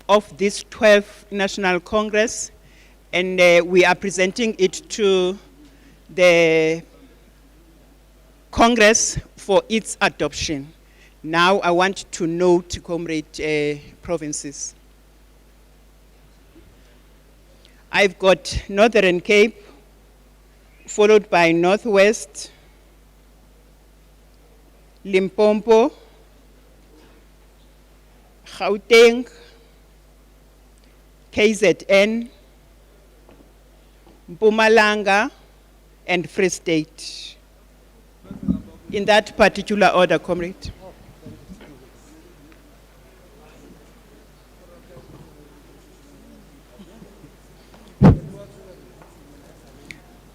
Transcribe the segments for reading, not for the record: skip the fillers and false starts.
of this 12th National Congress, and we are presenting it to the Congress for its adoption. Now I want to note, comrade, provinces. I've got Northern Cape, followed by Northwest, Limpopo, Gauteng, KZN, Mpumalanga, and Free State. In that particular order, comrade.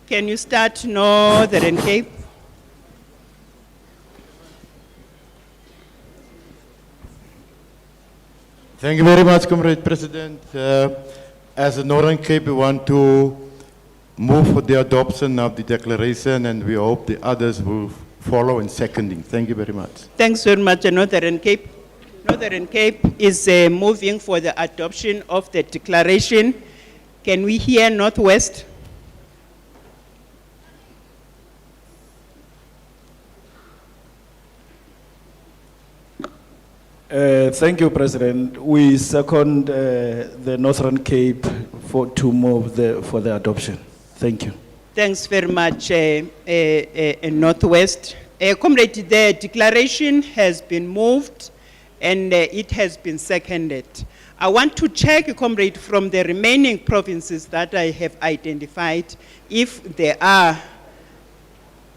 Can you start Northern Cape? Thank you very much, Comrade President. As a Northern Cape, we want to move for the adoption of the declaration, and we hope the others will follow in seconding. Thank you very much. Thanks very much, Northern Cape. Northern Cape is moving for the adoption of the declaration. Can we hear Northwest? Thank you, President. We second the Northern Cape to move for the adoption. Thank you. Thanks very much, Northwest. Comrade, the declaration has been moved and it has been seconded. I want to check, comrade, from the remaining provinces that I have identified, if there are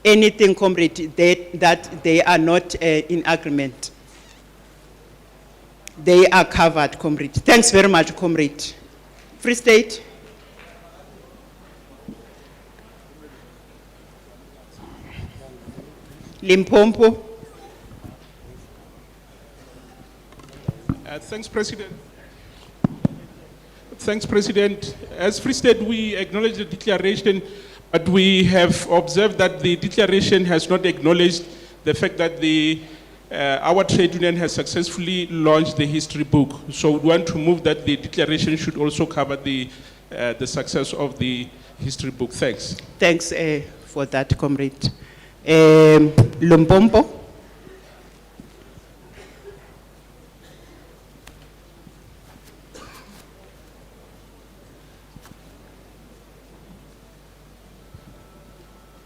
anything, comrade, that they are not in agreement. They are covered, comrade. Thanks very much, comrade. Free State. Limpopo. Thanks, President. Thanks, President. As Free State, we acknowledge the declaration, but we have observed that the declaration has not acknowledged the fact that our trade union has successfully launched the history book. So we want to move that the declaration should also cover the success of the history book. Thanks. Thanks for that, comrade. Limpopo.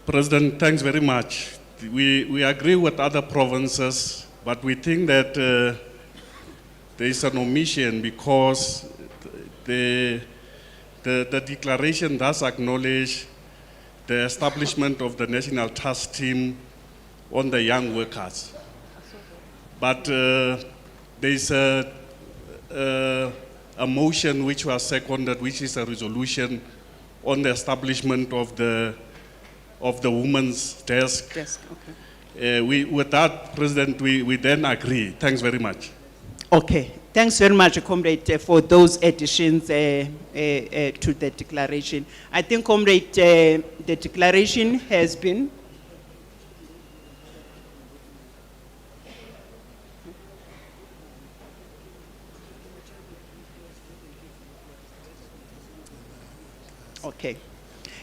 President, thanks very much. We agree with other provinces, but we think that there is an omission because the declaration does acknowledge the establishment of the National Task Team on the young workers. But there is a motion which was seconded, which is a resolution on the establishment of the women's desk. Yes, okay. With that, President, we then agree. Thanks very much. Okay. Thanks very much, comrade, for those additions to the declaration. I think, comrade, the declaration has been. Okay.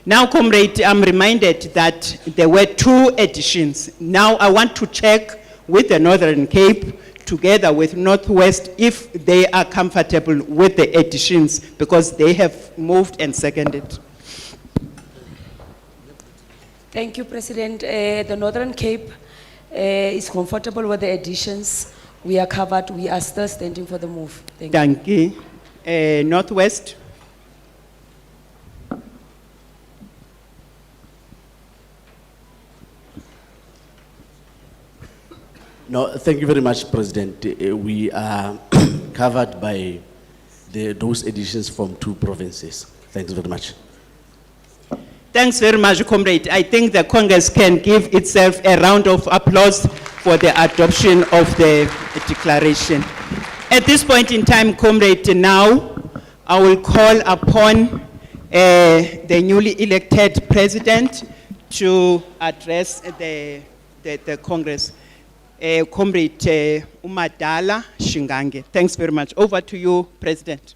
Now, comrade, I'm reminded that there were 2 additions. Now I want to check with the Northern Cape together with Northwest if they are comfortable with the additions because they have moved and seconded. Thank you, President. The Northern Cape is comfortable with the additions. We are covered. We are still standing for the move. Thank you. Thank you. Northwest. No, thank you very much, President. We are covered by those additions from 2 provinces. Thanks very much. Thanks very much, comrade. I think the Congress can give itself a round of applause for the adoption of the declaration. At this point in time, comrade, now I will call upon the newly elected president to address the Congress. Comrade Umadala Shingange. Thanks very much. Over to you, President.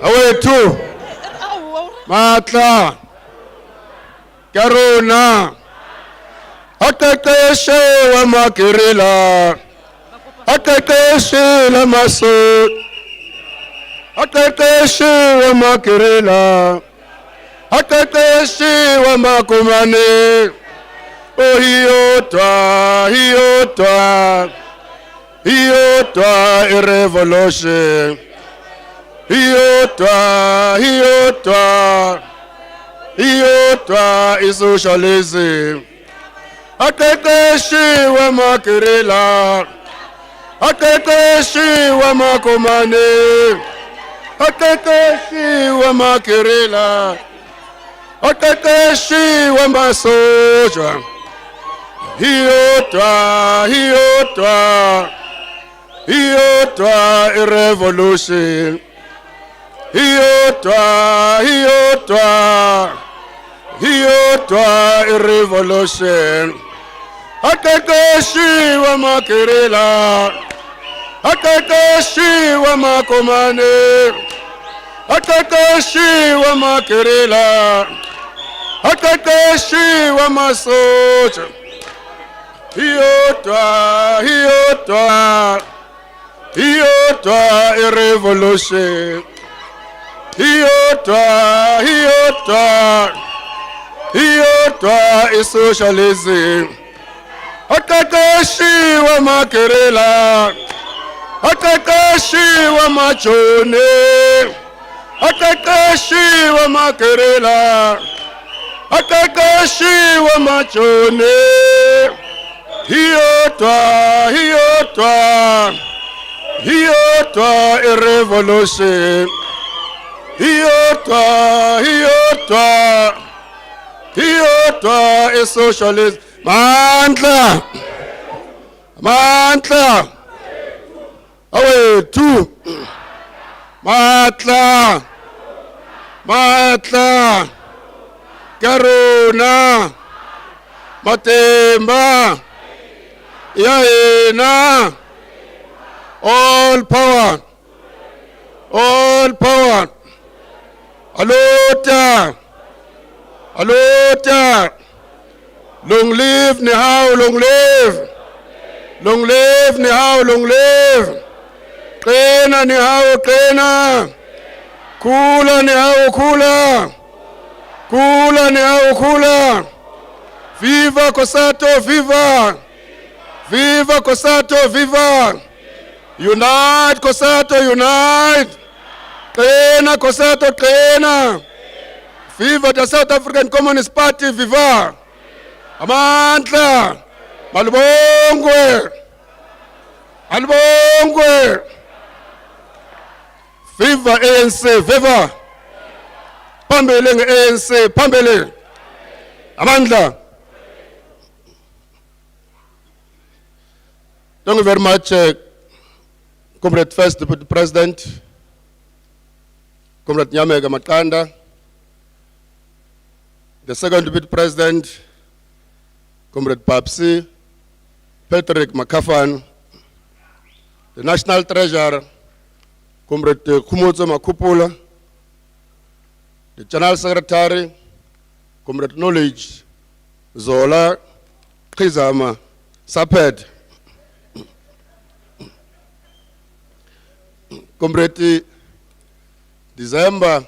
Awethu Matla Karuna Aqeqeshe wamakirila Aqeqeshe lamasud Aqeqeshe wamakirila Aqeqeshe wamakumane Hiyotwa revolution Hiyotwa socialism Aqeqeshe wamakirila Aqeqeshe wamakumane Aqeqeshe wamakirila Aqeqeshe wamasoja Hiyotwa revolution Hiyotwa iyodwa irevolution. Aqeqeshiwe Makerela, aqeqeshiwe Makomane, aqeqeshiwe Makerela, aqeqeshiwe Masotsha. Iyodwa, iyodwa, iyodwa irevolution. Iyodwa, iyodwa, iyodwa isocialism. Aqeqeshiwe Makerela, aqeqeshiwe Majoni, aqeqeshiwe Makerela, aqeqeshiwe Majoni. Iyodwa, iyodwa, iyodwa irevolution. Iyodwa, iyodwa, iyodwa isocialism. Mandla, mandla, awethu, matla, matla, karuna, matemba, yaena, all power, all power, alota, alota. Long live Nihao, long live. Long live Nihao, long live. Qena Nihao, qena. Kula Nihao, kula. Kula Nihao, kula. Viva Kosato, viva. Viva Kosato, viva. Unite Kosato, unite. Qena Kosato, qena. Viva the South African Communist Party, viva. Amandla, malibongwe, malibongwe. Viva ANC, viva. Phambili nge-ANC, phambili. Amandla. Thank you very much, Comrade First Deputy President, Comrade Nyamega Matanda, the Second Deputy President, Comrade Papsi, Patrick Makafan, the National Treasurer, Comrade Kumutso Makupula, the General Secretary, Comrade Knowledge, Zola, Kizama, Saped, Comrade December,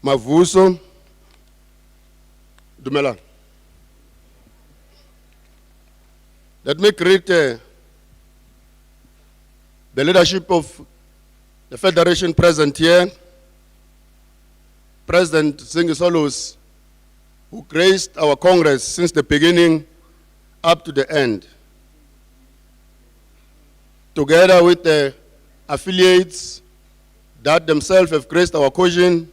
Mavuso, Dumela. Let me greet the leadership of the Federation present here, President Zingisolus, who graced our Congress since the beginning up to the end. Together with the affiliates that themselves have graced our occasion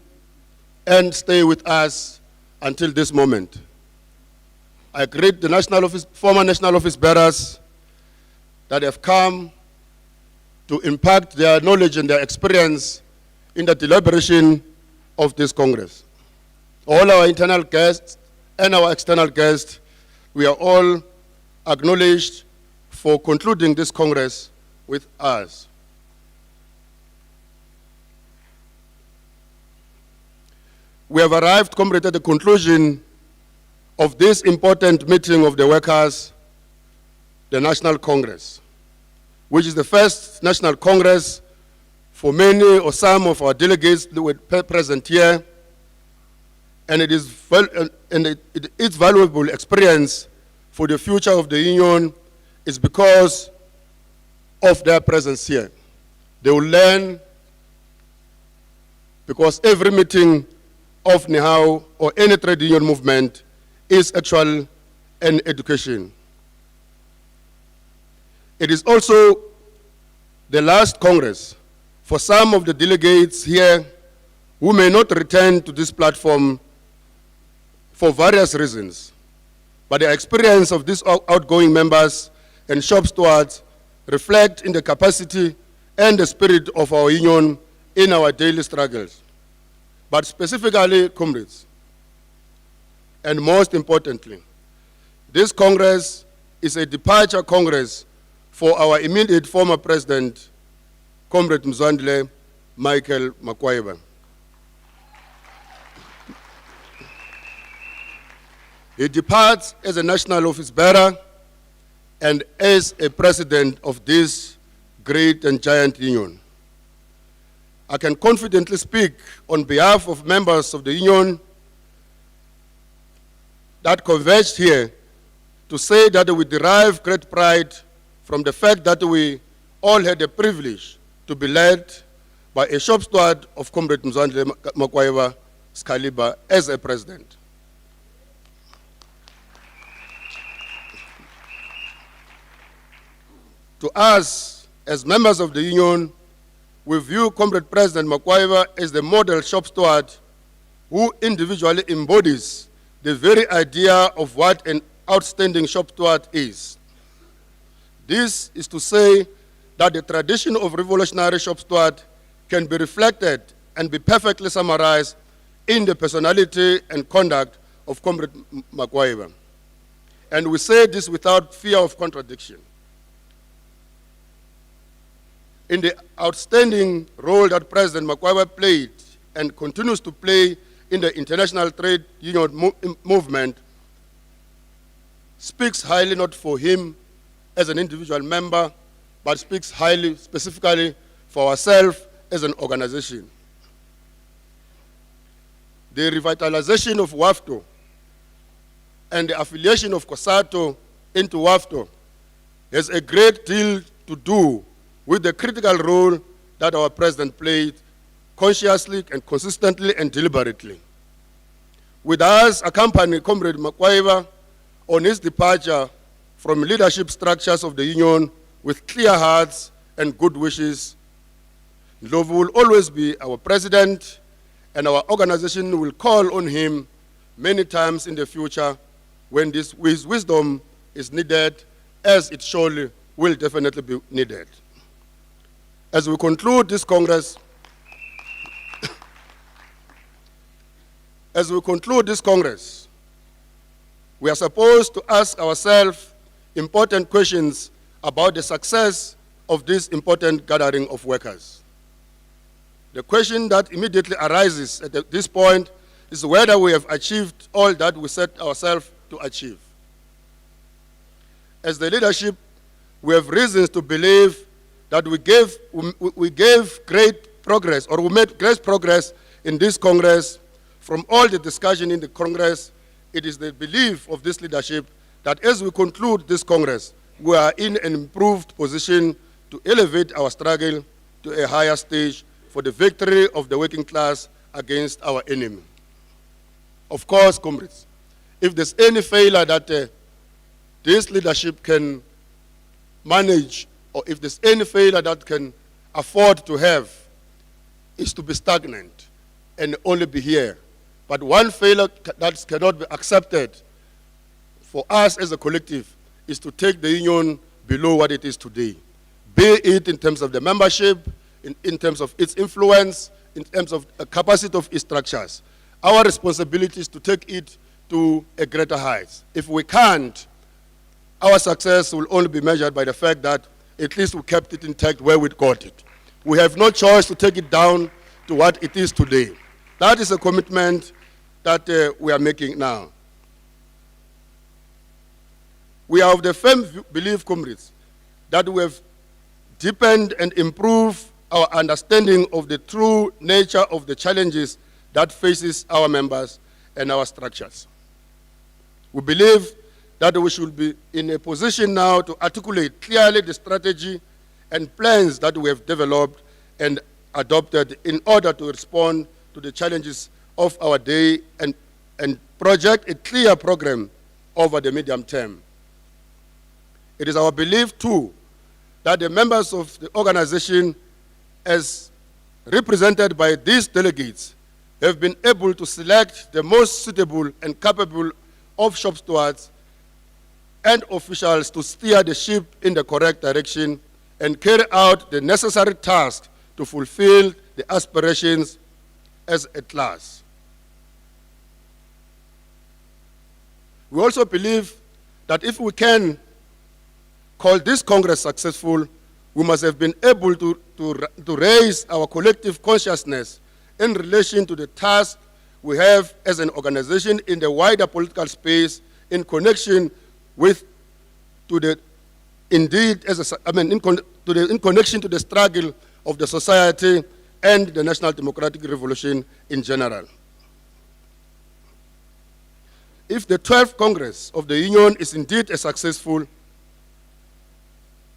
and stay with us until this moment. I greet the former national office bearers that have come to impact their knowledge and their experience in the deliberation of this Congress. All our internal guests and our external guests, we are all acknowledged for concluding this Congress with us. We have arrived, comrade, at the conclusion of this important meeting of the workers, the National Congress, which is the first National Congress for many or some of our delegates that were present here, and its valuable experience for the future of the Union is because of their presence here. They will learn, because every meeting of NIHAO or any trade union movement is actual an education. It is also the last Congress for some of the delegates here who may not return to this platform for various reasons, but the experience of these outgoing members and shop stewards reflect in the capacity and the spirit of our union in our daily struggles. But specifically, comrades, And most importantly, this Congress is a departure Congress for our immediate former President, Comrade Mzwandile Michael Makwaiba. He departs as a national office bearer and as a president of this great and giant union. I can confidently speak on behalf of members of the union that converged here to say that we derive great pride from the fact that we all had the privilege to be led by a shop steward of Comrade Mzwandile Makwaiba Skaliba as a president. To us, as members of the union, we view Comrade President Makwaiba as the model shop steward who individually embodies the very idea of what an outstanding shop steward is. This is to say that the tradition of revolutionary shop steward can be reflected and be perfectly summarized in the personality and conduct of Comrade Makwaiba. And we say this without fear of contradiction. In the outstanding role that President Makwaiba played and continues to play in the international trade union movement, speaks highly not for him as an individual member, but speaks highly specifically for ourselves as an organization. The revitalization of WAFTO and the affiliation of COSATU into WAFTO has a great deal to do with the critical role that our president played consciously and consistently and deliberately. With us accompanying Comrade Makwaiba on his departure from leadership structures of the union with clear hearts and good wishes, Ndlovu will always be our president, and our organization will call on him many times in the future when his wisdom is needed, as it surely will definitely be needed. As we conclude this Congress, we are supposed to ask ourselves important questions about the success of this important gathering of workers. The question that immediately arises at this point is whether we have achieved all that we set ourselves to achieve. As the leadership, we have reasons to believe that we gave great progress, or we made great progress in this Congress. From all the discussion in the Congress, it is the belief of this leadership that as we conclude this Congress, we are in an improved position to elevate our struggle to a higher stage for the victory of the working class against our enemy. Of course, comrades, if there's any failure that this leadership can manage, or if there's any failure that can afford to have, is to be stagnant and only be here. But one failure that cannot be accepted for us as a collective is to take the union below what it is today, be it in terms of the membership, in terms of its influence, in terms of the capacity of its structures. Our responsibility is to take it to a greater height. If we can't, our success will only be measured by the fact that at least we kept it intact where we got it. We have no choice to take it down to what it is today. That is a commitment that we are making now. We are of the firm belief, comrades, that we have deepened and improved our understanding of the true nature of the challenges that faces our members and our structures. We believe that we should be in a position now to articulate clearly the strategy and plans that we have developed and adopted in order to respond to the challenges of our day and project a clear program over the medium term. It is our belief, too, that the members of the organization, as represented by these delegates, have been able to select the most suitable and capable of shop stewards and officials to steer the ship in the correct direction and carry out the necessary tasks to fulfill the aspirations as a class. We also believe that if we can call this Congress successful, we must have been able to raise our collective consciousness in relation to the task we have as an organization in the wider political space in connection with, in connection to the struggle of the society and the National Democratic Revolution in general. If the 12th Congress of the Union is indeed a successful,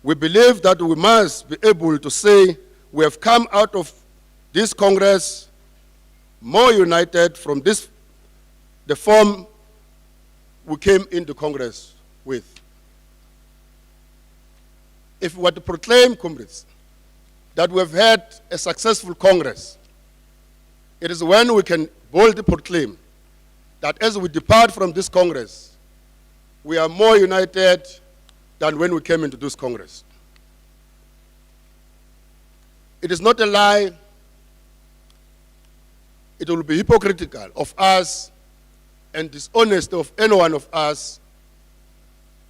we believe that we must be able to say we have come out of this Congress more united from the form we came into Congress with. If we were to proclaim, comrades, that we have had a successful Congress, it is when we can boldly proclaim that as we depart from this Congress, we are more united than when we came into this Congress. It is not a lie. It will be hypocritical of us and dishonest of any one of us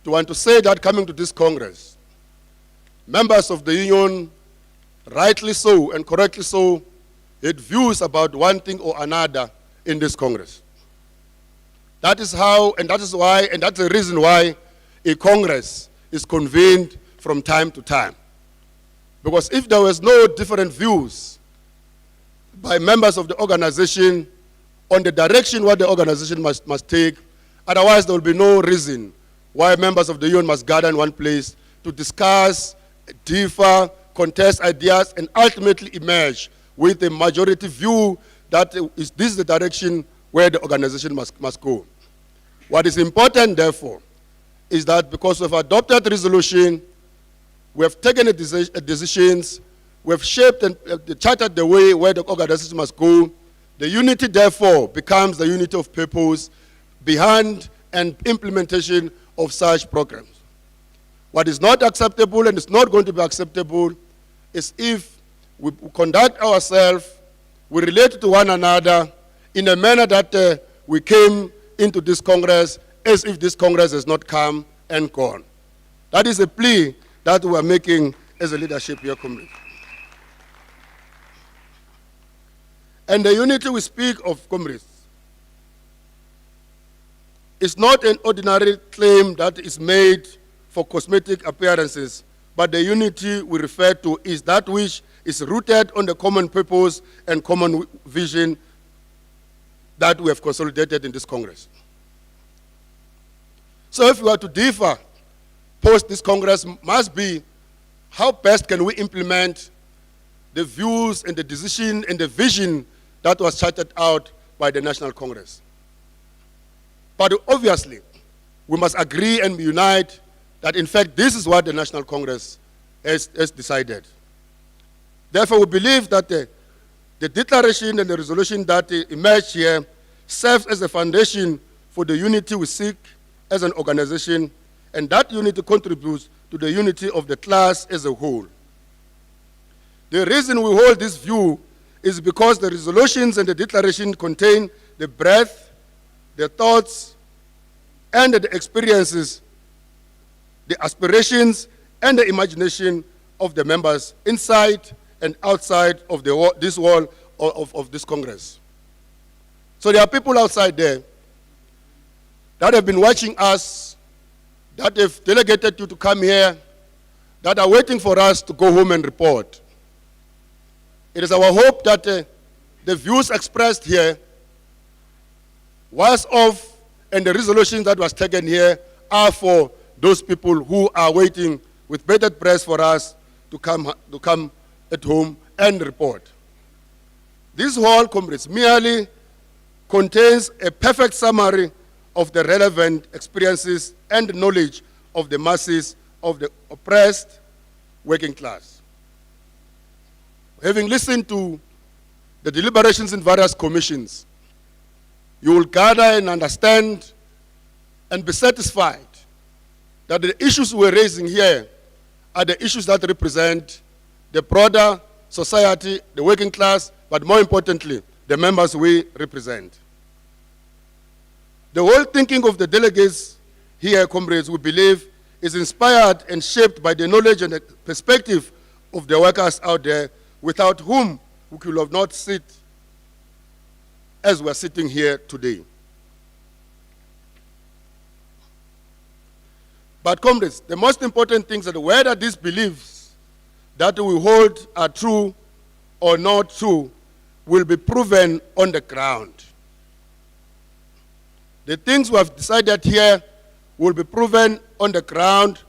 to want to say that coming to this Congress, members of the Union, rightly so and correctly so, had views about one thing or another in this Congress. That is how, and that is why, and that's the reason why a Congress is convened from time to time. Because if there was no different views by members of the organization on the direction what the organization must take, otherwise there will be no reason why members of the union must gather in one place to discuss, differ, contest ideas, and ultimately emerge with a majority view that this is the direction where the organization must go. What is important, therefore, is that because we've adopted the resolution, we have taken decisions, we have shaped and charted the way where the organization must go. The unity, therefore, becomes the unity of purpose behind and implementation of such programs. What is not acceptable and is not going to be acceptable is if we conduct ourselves, we relate to one another in a manner that we came into this Congress as if this Congress has not come and gone. That is a plea that we are making as a leadership here, comrades. And the unity we speak of, comrades, is not an ordinary claim that is made for cosmetic appearances, but the unity we refer to is that which is rooted on the common purpose and common vision that we have consolidated in this Congress. So if we are to differ post this Congress, must be how best can we implement the views and the decision and the vision that was charted out by the National Congress. But obviously, we must agree and unite that in fact this is what the National Congress has decided. Therefore, we believe that the declaration and the resolution that emerged here serves as a foundation for the unity we seek as an organization, and that unity contributes to the unity of the class as a whole. The reason we hold this view is because the resolutions and the declaration contain the breadth, the thoughts, and the experiences, the aspirations, and the imagination of the members inside and outside of this wall of this Congress. So there are people outside there that have been watching us, that have delegated you to come here, that are waiting for us to go home and report. It is our hope that the views expressed here was of, and the resolutions that was taken here are for those people who are waiting with bated breath for us to come at home and report. This whole, comrades, merely contains a perfect summary of the relevant experiences and knowledge of the masses of the oppressed working class. Having listened to the deliberations in various commissions, you will gather and understand and be satisfied that the issues we're raising here are the issues that represent the broader society, the working class, but more importantly, the members we represent. The whole thinking of the delegates here, comrades, we believe, is inspired and shaped by the knowledge and the perspective of the workers out there, without whom we could have not sit as we are sitting here today. But comrades, the most important thing is that whether these beliefs that we hold are true or not true will be proven on the ground. The things we have decided here will be proven on the ground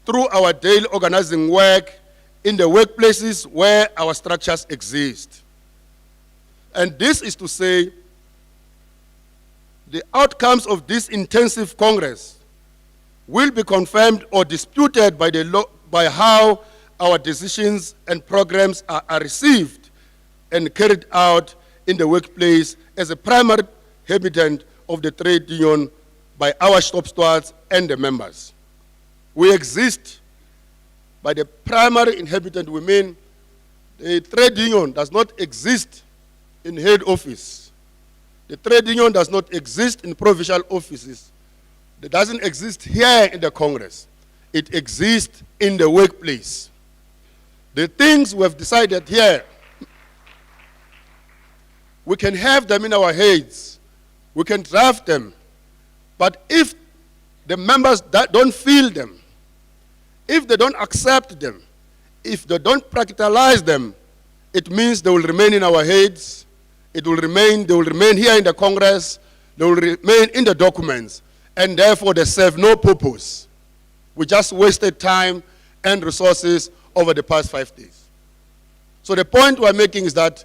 through our daily organizing work in the workplaces where our structures exist. And this is to say, the outcomes of this intensive Congress will be confirmed or disputed by how our decisions and programs are received and carried out in the workplace as a primary habitant of the trade union by our shop stewards and the members. We exist by the primary inhabitant. We mean the trade union does not exist in head office. The trade union does not exist in provincial offices. It doesn't exist here in the Congress. It exists in the workplace. The things we have decided here, we can have them in our heads. We can draft them. But if the members don't feel them, if they don't accept them, if they don't practicalize them, it means they will remain in our heads. They will remain here in the Congress. They will remain in the documents. And therefore, they serve no purpose. We just wasted time and resources over the past 5 days. So the point we're making is that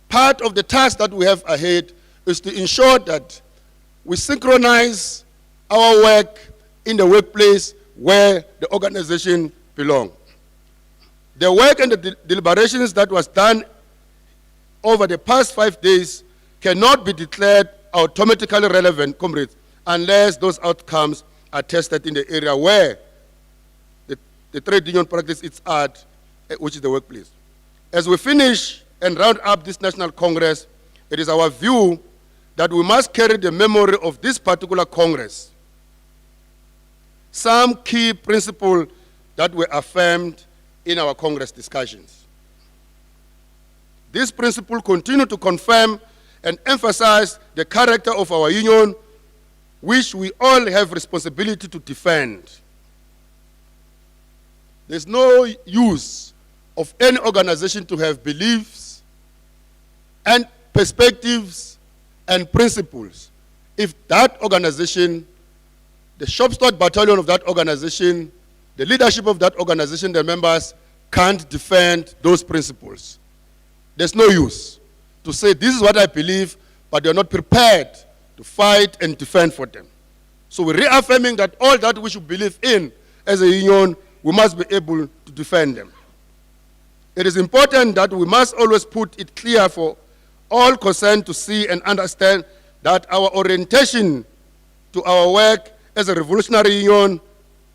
part of the task that we have ahead is to ensure that we synchronize our work in the workplace where the organization belongs. The work and the deliberations that was done over the past 5 days cannot be declared automatically relevant, comrades, unless those outcomes are tested in the area where the trade union practice its art, which is the workplace. As we finish and round up this National Congress, it is our view that we must carry the memory of this particular Congress. Some key principles that were affirmed in our Congress discussions. These principles continue to confirm and emphasize the character of our union, which we all have responsibility to defend. There's no use of any organization to have beliefs and perspectives and principles if that organization, the shop steward battalion of that organization, the leadership of that organization, the members, can't defend those principles. There's no use to say this is what I believe, but they're not prepared to fight and defend for them. So we're reaffirming that all that we should believe in as a union, we must be able to defend them. It is important that we must always put it clear for all concerned to see and understand that our orientation to our work as a revolutionary union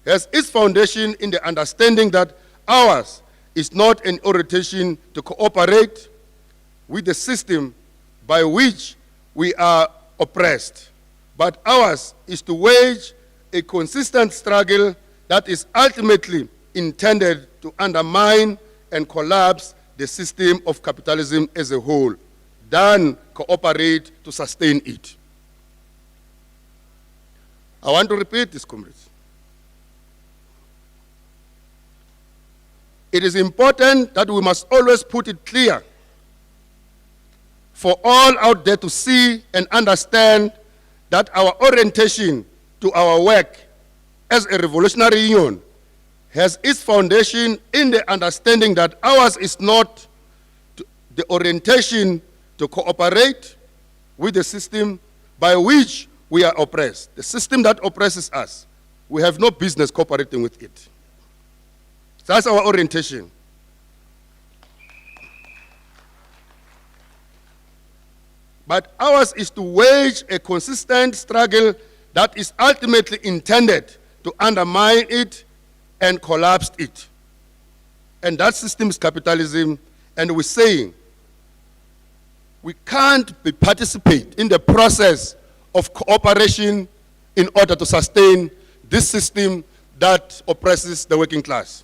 has its foundation in the understanding that ours is not an orientation to cooperate with the system by which we are oppressed, but ours is to wage a consistent struggle that is ultimately intended to undermine and collapse the system of capitalism as a whole, than cooperate to sustain it. I want to repeat this, comrades. It is important that we must always put it clear for all out there to see and understand that our orientation to our work as a revolutionary union has its foundation in the understanding that ours is not the orientation to cooperate with the system by which we are oppressed. The system that oppresses us, we have no business cooperating with it. That's our orientation. But ours is to wage a consistent struggle that is ultimately intended to undermine it and collapse it. And that system is capitalism, and we're saying we can't participate in the process of cooperation in order to sustain this system that oppresses the working class.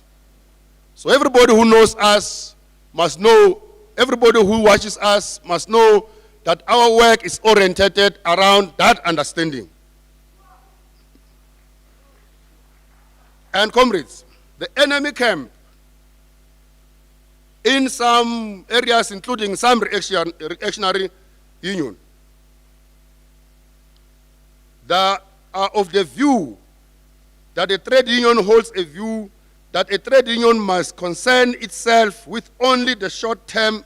So everybody who knows us must know, everybody who watches us must know that our work is oriented around that understanding. And comrades, the enemy camp in some areas, including some reactionary union, that are of the view that a trade union holds a view that a trade union must concern itself with only the short-term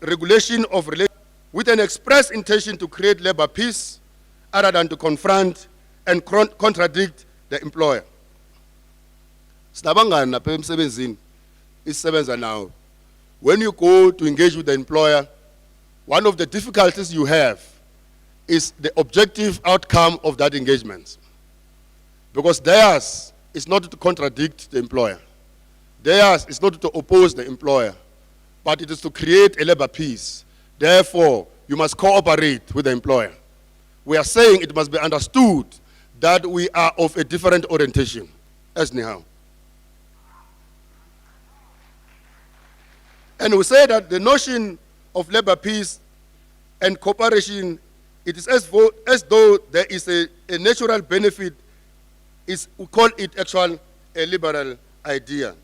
regulation of relations, with an express intention to create labor peace other than to confront and contradict the employer. Sinabangani lapha emsebenzini isisebenza nawo. When you go to engage with the employer, one of the difficulties you have is the objective outcome of that engagement. Because theirs is not to contradict the employer. Theirs is not to oppose the employer, but it is to create a labor peace. Therefore, you must cooperate with the employer. We are saying it must be understood that we are of a different orientation, as Nihao. And we say that the notion of labor peace and cooperation, it is as though there is a natural benefit. We call it actually a liberal idea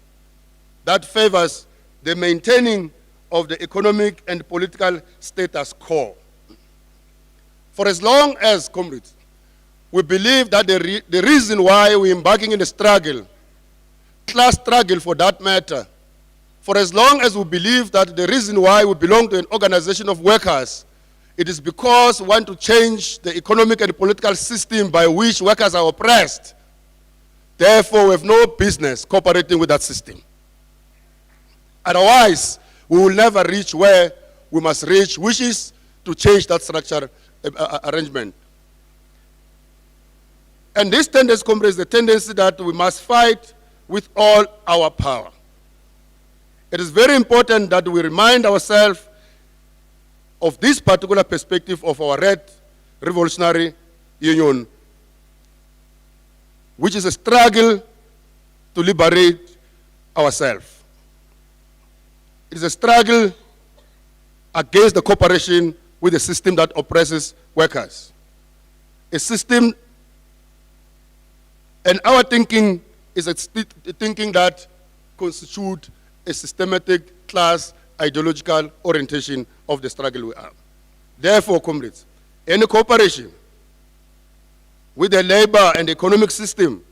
that favors the maintaining of the economic and political status quo. For as long as, comrades, we believe that the reason why we're embarking in a struggle, class struggle for that matter, for as long as we believe that the reason why we belong to an organization of workers, it is because we want to change the economic and political system by which workers are oppressed. Therefore, we have no business cooperating with that system. Otherwise, we will never reach where we must reach, which is to change that structure arrangement. And this tendency, comrades, the tendency that we must fight with all our power. It is very important that we remind ourselves of this particular perspective of our Red Revolutionary Union, which is a struggle to liberate ourselves. It is a struggle against the cooperation with a system that oppresses workers. A system, and our thinking is a thinking that constitutes a systematic class ideological orientation of the struggle we are. Therefore, comrades, any cooperation with the labor and economic system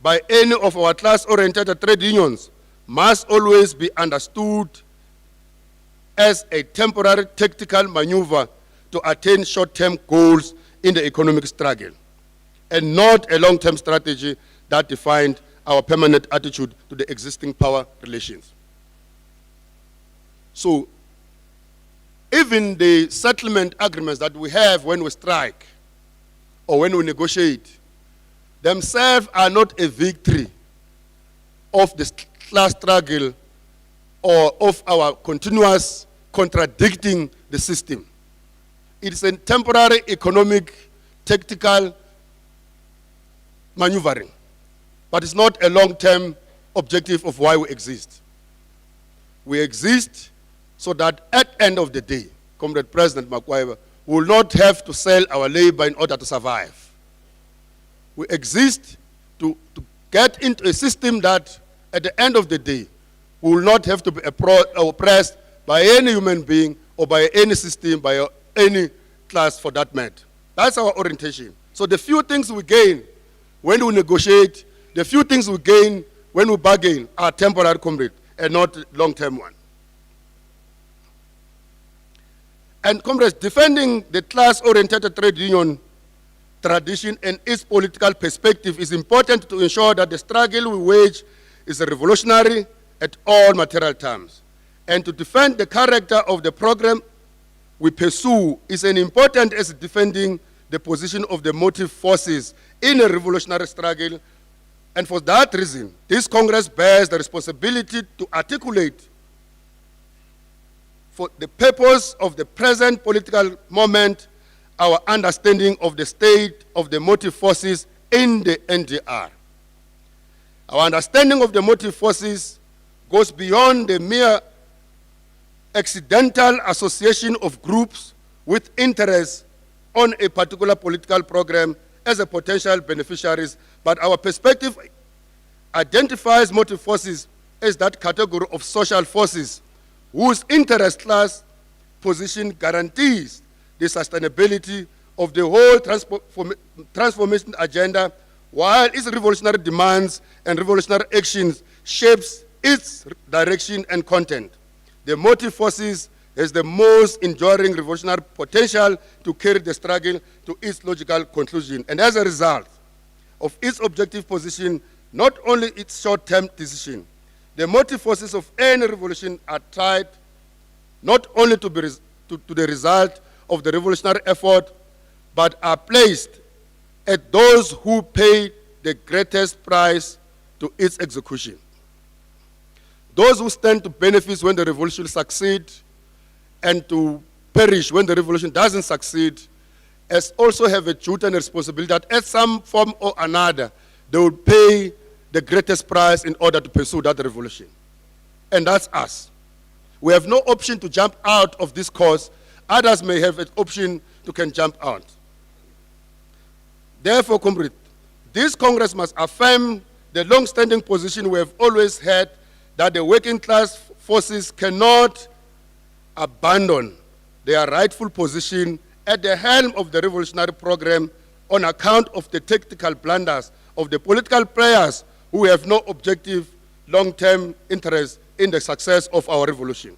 by any of our class-oriented trade unions must always be understood as a temporary tactical maneuver to attain short-term goals in the economic struggle, and not a long-term strategy that defined our permanent attitude to the existing power relations. So, even the settlement agreements that we have when we strike or when we negotiate, themselves are not a victory of the class struggle or of our continuous contradicting the system. It is a temporary economic, tactical maneuvering, but it's not a long-term objective of why we exist. We exist so that at the end of the day, Comrade President Makwaiba, we will not have to sell our labor in order to survive. We exist to get into a system that at the end of the day, we will not have to be oppressed by any human being or by any system, by any class for that matter. That's our orientation. So the few things we gain when we negotiate, the few things we gain when we bargain are temporary, comrade, and not long-term one. And comrades, defending the class-oriented trade union tradition and its political perspective is important to ensure that the struggle we wage is revolutionary at all material terms. And to defend the character of the program we pursue is as important as defending the position of the motive forces in a revolutionary struggle. And for that reason, this Congress bears the responsibility to articulate for the purpose of the present political moment our understanding of the state of the motive forces in the NDR. Our understanding of the motive forces goes beyond the mere accidental association of groups with interests on a particular political program as a potential beneficiaries, but our perspective identifies motive forces as that category of social forces whose interest class position guarantees the sustainability of the whole transformation agenda, while its revolutionary demands and revolutionary actions shapes its direction and content. The motive forces has the most enduring revolutionary potential to carry the struggle to its logical conclusion. And as a result of its objective position, not only its short-term decision, the motive forces of any revolution are tied not only to the result of the revolutionary effort, but are placed at those who pay the greatest price to its execution. Those who stand to benefit when the revolution succeeds and to perish when the revolution doesn't succeed, as also have a duty and responsibility that at some form or another, they will pay the greatest price in order to pursue that revolution. And that's us. We have no option to jump out of this course. Others may have an option to can jump out. Therefore, comrade, this Congress must affirm the long-standing position we have always had that the working class forces cannot abandon their rightful position at the helm of the revolutionary program on account of the tactical blunders of the political players who have no objective long-term interest in the success of our revolution.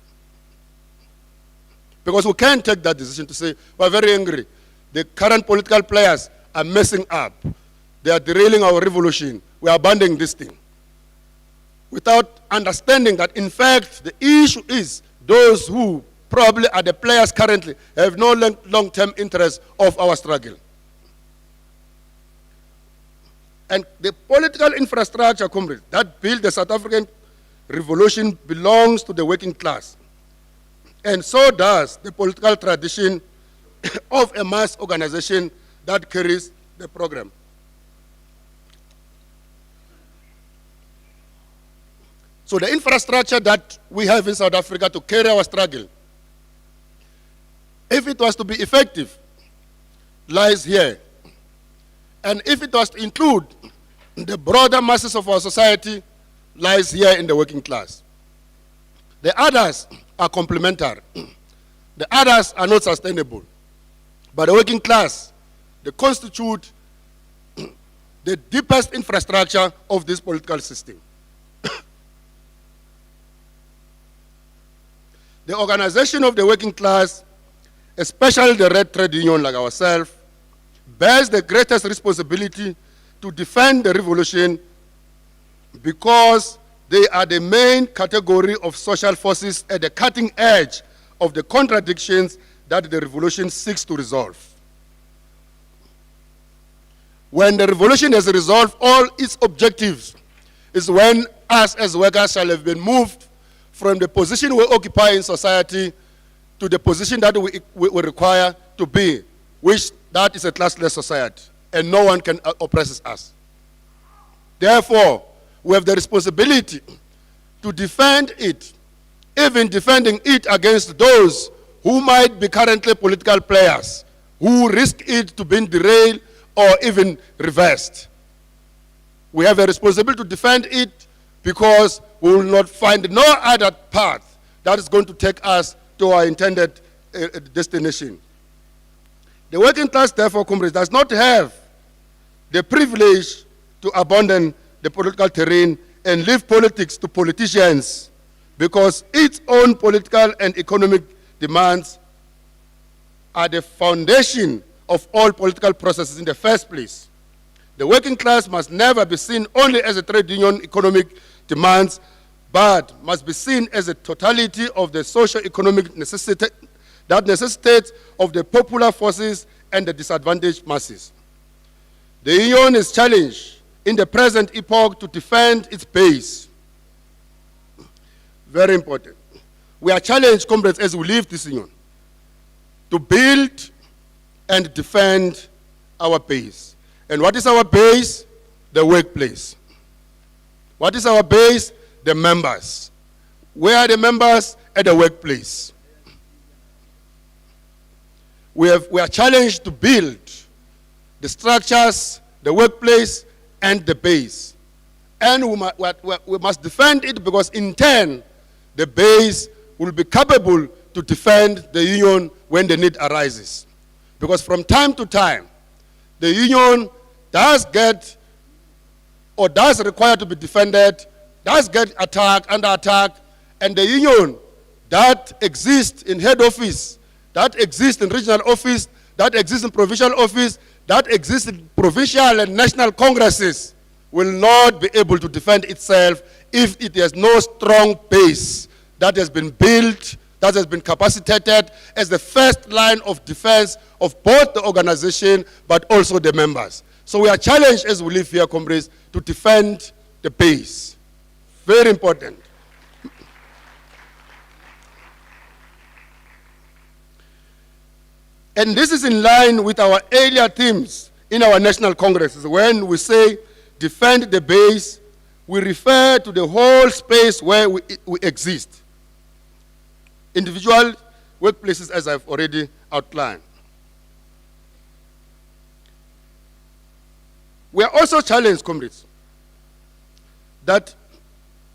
Because we can't take that decision to say, we're very angry. The current political players are messing up. They are derailing our revolution. We are abandoning this thing. Without understanding that, in fact, the issue is those who probably are the players currently have no long-term interest of our struggle. And the political infrastructure, comrade, that built the South African revolution belongs to the working class. And so does the political tradition of a mass organization that carries the program. So the infrastructure that we have in South Africa to carry our struggle, if it was to be effective, lies here. And if it was to include the broader masses of our society, lies here in the working class. The others are complementary. The others are not sustainable. But the working class, they constitute the deepest infrastructure of this political system. The organization of the working class, especially the Red Trade Union like ourselves, bears the greatest responsibility to defend the revolution because they are the main category of social forces at the cutting edge of the contradictions that the revolution seeks to resolve. When the revolution has resolved all its objectives is when us as workers shall have been moved from the position we occupy in society to the position that we require to be, which that is a classless society, and no one can oppress us. Therefore, we have the responsibility to defend it, even defending it against those who might be currently political players, who risk it to be derailed or even reversed. We have a responsibility to defend it because we will not find no other path that is going to take us to our intended destination. The working class, therefore, comrades, does not have the privilege to abandon the political terrain and leave politics to politicians because its own political and economic demands are the foundation of all political processes in the first place. The working class must never be seen only as a trade union economic demands, but must be seen as a totality of the socio-economic necessity that necessitates of the popular forces and the disadvantaged masses. The union is challenged in the present epoch to defend its base. Very important. We are challenged, comrades, as we leave this union, to build and defend our base. And what is our base? The workplace. What is our base? The members. Where are the members? At the workplace. We are challenged to build the structures, the workplace, and the base. And we must defend it, because in turn, the base will be capable to defend the union when the need arises. Because from time to time, the union does get, or does require to be defended, does get attacked, under attack, and the union that exists in head office, that exists in regional office, that exists in provincial office, that exists in provincial and national congresses will not be able to defend itself if it has no strong base that has been built, that has been capacitated as the first line of defense of both the organization but also the members. So we are challenged as we live here, comrades, to defend the base. Very important. And this is in line with our earlier themes in our national congresses. When we say defend the base, we refer to the whole space where we exist. Individual workplaces, as I've already outlined. We are also challenged, comrades, that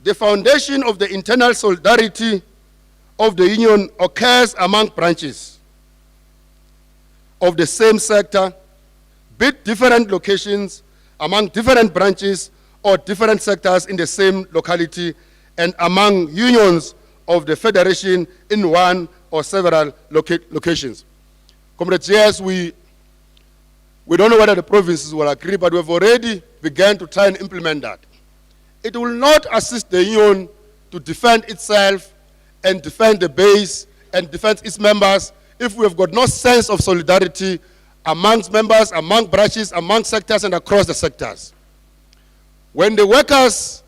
the foundation of the internal solidarity of the union occurs among branches of the same sector, be it different locations, among different branches or different sectors in the same locality, and among unions of the federation in one or several locations. Comrades, yes, we don't know whether the provinces will agree, but we've already begun to try and implement that. It will not assist the union to defend itself and defend the base and defend its members if we have got no sense of solidarity amongst members, among branches, among sectors, and across the sectors. When the workers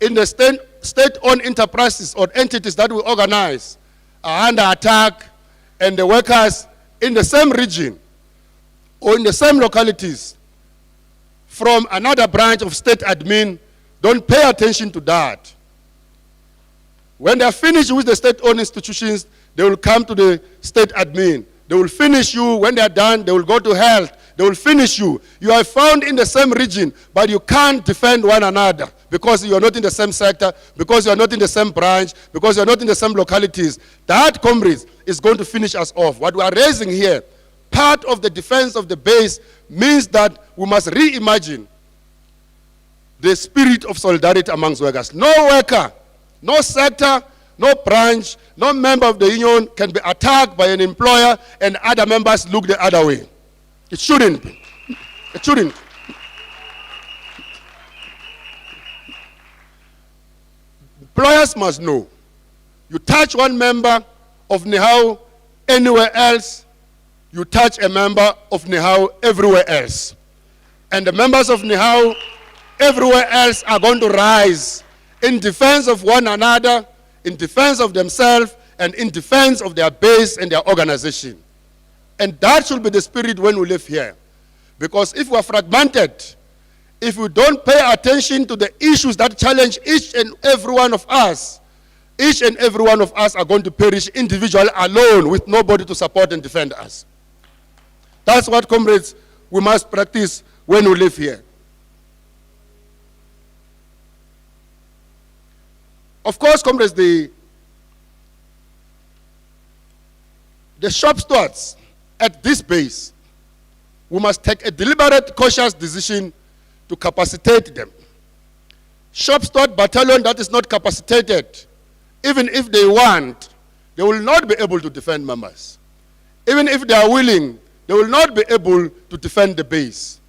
in the state-owned enterprises or entities that we organize are under attack, and the workers in the same region or in the same localities from another branch of state admin don't pay attention to that. When they are finished with the state-owned institutions, they will come to the state admin. They will finish you. When they are done, they will go to health. They will finish you. You are found in the same region, but you can't defend one another because you are not in the same sector, because you are not in the same branch, because you are not in the same localities. That, comrades, is going to finish us off. What we are raising here, part of the defense of the base, means that we must reimagine the spirit of solidarity amongst workers. No worker, no sector, no branch, no member of the union can be attacked by an employer and other members look the other way. It shouldn't be. It shouldn't. Employers must know. You touch one member of NEHAU anywhere else, you touch a member of NEHAU everywhere else. And the members of NEHAU everywhere else are going to rise in defense of one another, in defense of themselves, and in defense of their base and their organization. And that should be the spirit when we live here. Because if we are fragmented, if we don't pay attention to the issues that challenge each and every one of us, each and every one of us are going to perish individually alone with nobody to support and defend us. That's what, comrades, we must practice when we live here. Of course, comrades, the shop stewards at this base, we must take a deliberate, cautious decision to capacitate them. Shop steward battalion that is not capacitated, even if they want, they will not be able to defend members. Even if they are willing, they will not be able to defend the base.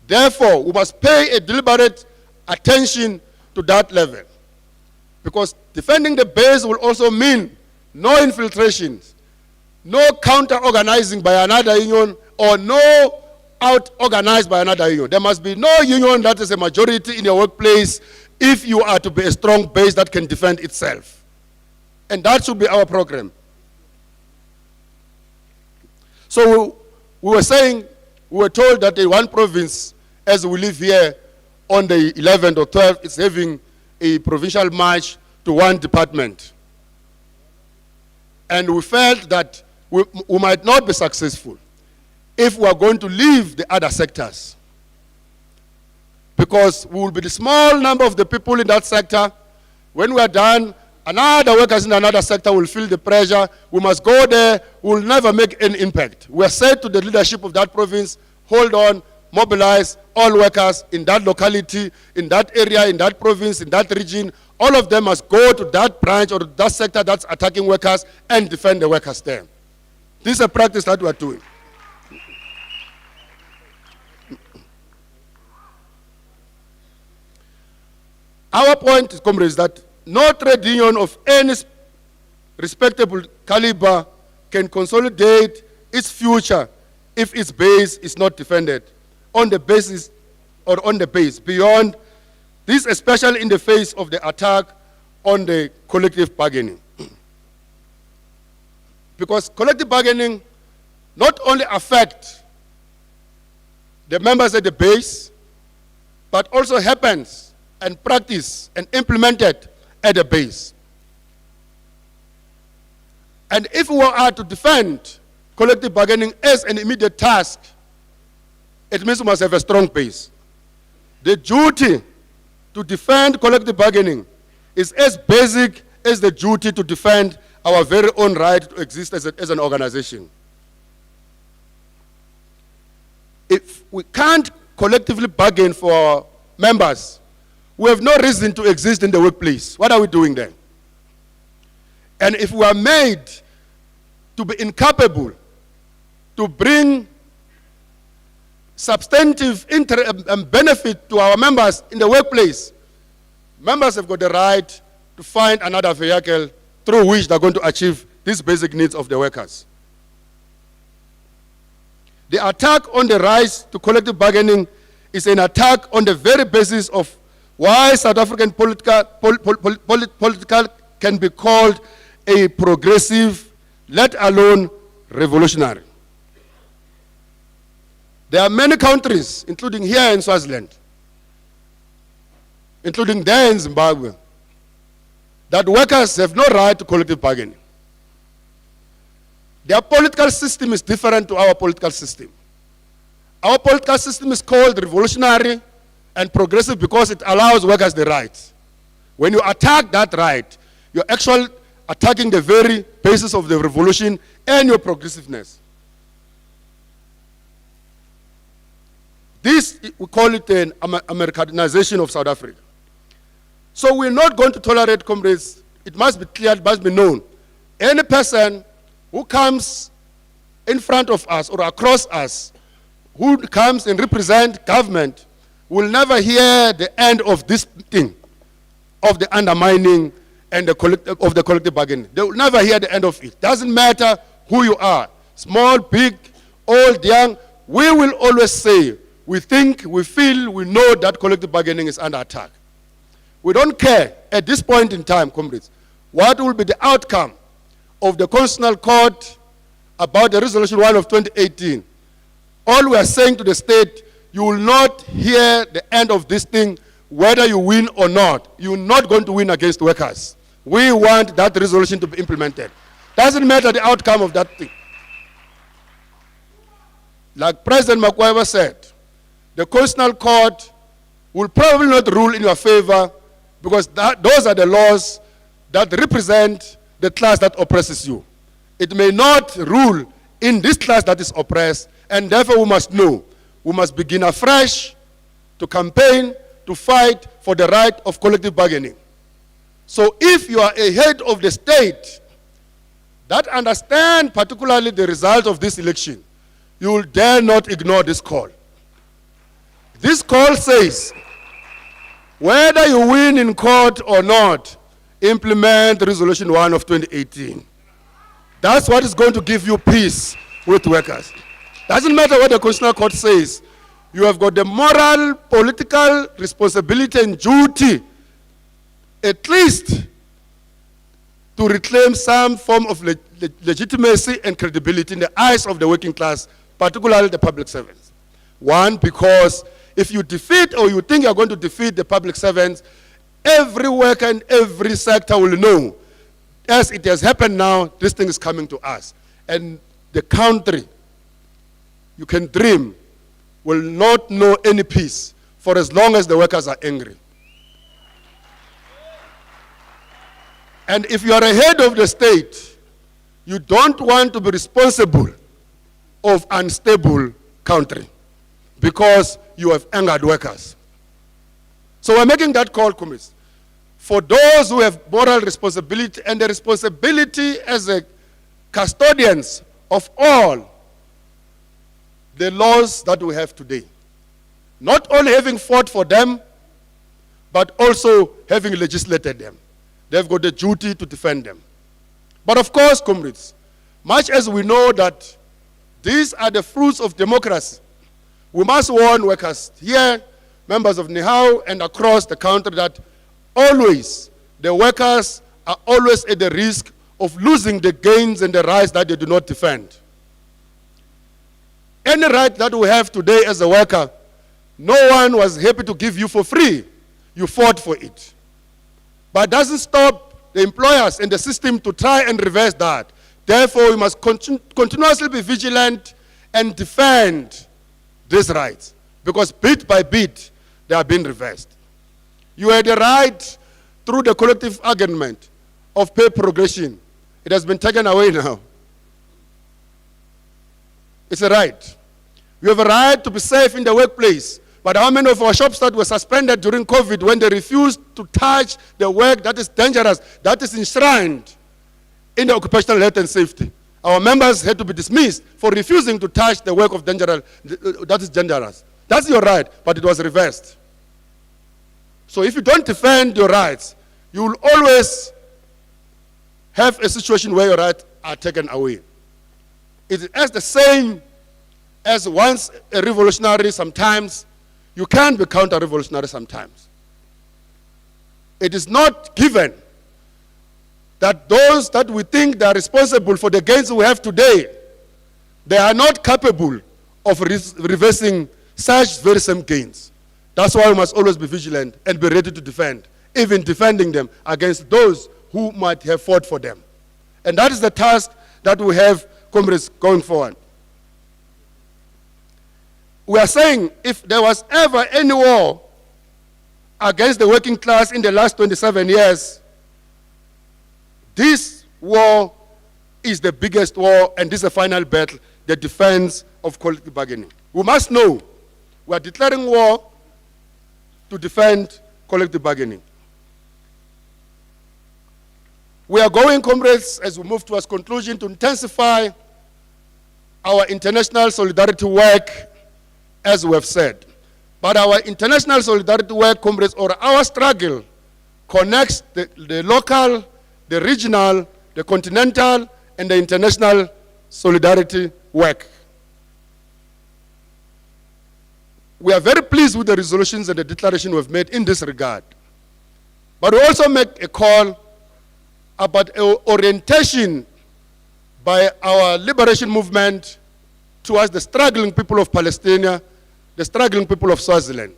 Therefore, we must pay a deliberate attention to that level. Because defending the base will also mean no infiltrations, no counter-organizing by another union, or no out-organized by another union. There must be no union that is a majority in your workplace if you are to be a strong base that can defend itself. And that should be our program. So we were saying, we were told that in one province, as we live here on the 11th or 12th, is having a provincial march to one department. And we felt that we might not be successful if we are going to leave the other sectors. Because we will be the small number of the people in that sector. When we are done, another workers in another sector will feel the pressure. We must go there. We will never make any impact. We are said to the leadership of that province, hold on, mobilize all workers in that locality, in that area, in that province, in that region. All of them must go to that branch or that sector that's attacking workers and defend the workers there. This is a practice that we are doing. Our point, comrades, is that no trade union of any respectable caliber can consolidate its future if its base is not defended on the basis or on the base beyond this, especially in the face of the attack on the collective bargaining. Because collective bargaining not only affects the members at the base, but also happens and practiced and implemented at the base. And if we are to defend collective bargaining as an immediate task, it means we must have a strong base. The duty to defend collective bargaining is as basic as the duty to defend our very own right to exist as an organization. If we can't collectively bargain for our members, we have no reason to exist in the workplace. What are we doing then? And if we are made to be incapable to bring substantive benefit to our members in the workplace, members have got the right to find another vehicle through which they're going to achieve these basic needs of the workers. The attack on the rise to collective bargaining is an attack on the very basis of why South African political can be called a progressive, let alone revolutionary. There are many countries, including here in Swaziland, including there in Zimbabwe, that workers have no right to collective bargaining. Their political system is different to our political system. Our political system is called revolutionary and progressive because it allows workers the rights. When you attack that right, you're actually attacking the very basis of the revolution and your progressiveness. This, we call it an Americanization of South Africa. So we're not going to tolerate, comrades. It must be clear, it must be known. Any person who comes in front of us or across us, who comes and represents government, will never hear the end of this thing, of the undermining and the collective bargaining. They will never hear the end of it. Doesn't matter who you are, small, big, old, young, we will always say, we think, we feel, we know that collective bargaining is under attack. We don't care at this point in time, comrades, what will be the outcome of the Constitutional Court about the Resolution 1 of 2018. All we are saying to the state, you will not hear the end of this thing, whether you win or not. You're not going to win against workers. We want that resolution to be implemented. Doesn't matter the outcome of that thing. Like President Makweva said, the Constitutional Court will probably not rule in your favor because those are the laws that represent the class that oppresses you. It may not rule in this class that is oppressed, and therefore we must know. We must begin afresh to campaign, to fight for the right of collective bargaining. So if you are a head of the state that understand particularly the result of this election, you will dare not ignore this call. This call says, whether you win in court or not, implement Resolution 1 of 2018. That's what is going to give you peace with workers. Doesn't matter what the Constitutional Court says. You have got the moral, political responsibility and duty, at least, to reclaim some form of legitimacy and credibility in the eyes of the working class, particularly the public servants. One, because if you defeat or you think you're going to defeat the public servants, every worker in every sector will know, as it has happened now, this thing is coming to us. And the country, you can dream, will not know any peace for as long as the workers are angry. And if you are a head of the state, you don't want to be responsible of unstable country because you have angered workers. So we're making that call, comrades. For those who have moral responsibility and the responsibility as a custodians of all the laws that we have today. Not only having fought for them, but also having legislated them. They've got a duty to defend them. But of course, comrades, much as we know that these are the fruits of democracy, we must warn workers here, members of NIHAU, and across the country that always the workers are always at the risk of losing the gains and the rights that they do not defend. Any right that we have today as a worker, no one was happy to give you for free. You fought for it. But it doesn't stop the employers and the system to try and reverse that. Therefore, we must continuously be vigilant and defend these rights, because bit by bit, they are being reversed. You had a right through the collective argument of pay progression. It has been taken away now. It's a right. You have a right to be safe in the workplace. But how many of our shops that were suspended during COVID when they refused to touch the work that is dangerous, that is enshrined in the occupational health and safety? Our members had to be dismissed for refusing to touch the work of that is dangerous. That's your right, but it was reversed. So if you don't defend your rights, you will always have a situation where your rights are taken away. It is the same as once a revolutionary, sometimes you can be counter-revolutionary sometimes. It is not given that those that we think they are responsible for the gains we have today, they are not capable of reversing such very same gains. That's why we must always be vigilant and be ready to defend, even defending them against those who might have fought for them. And that is the task that we have, comrades, going forward. We are saying if there was ever any war against the working class in the last 27 years, this war is the biggest war, and this is the final battle, the defense of collective bargaining. We must know we are declaring war to defend collective bargaining. We are going, comrades, as we move towards conclusion, to intensify our international solidarity work, as we have said. But our international solidarity work, comrades, or our struggle connects the local, the regional, the continental, and the international solidarity work. We are very pleased with the resolutions and the declaration we've made in this regard. But we also make a call about orientation by our liberation movement towards the struggling people of Palestine, the struggling people of Swaziland.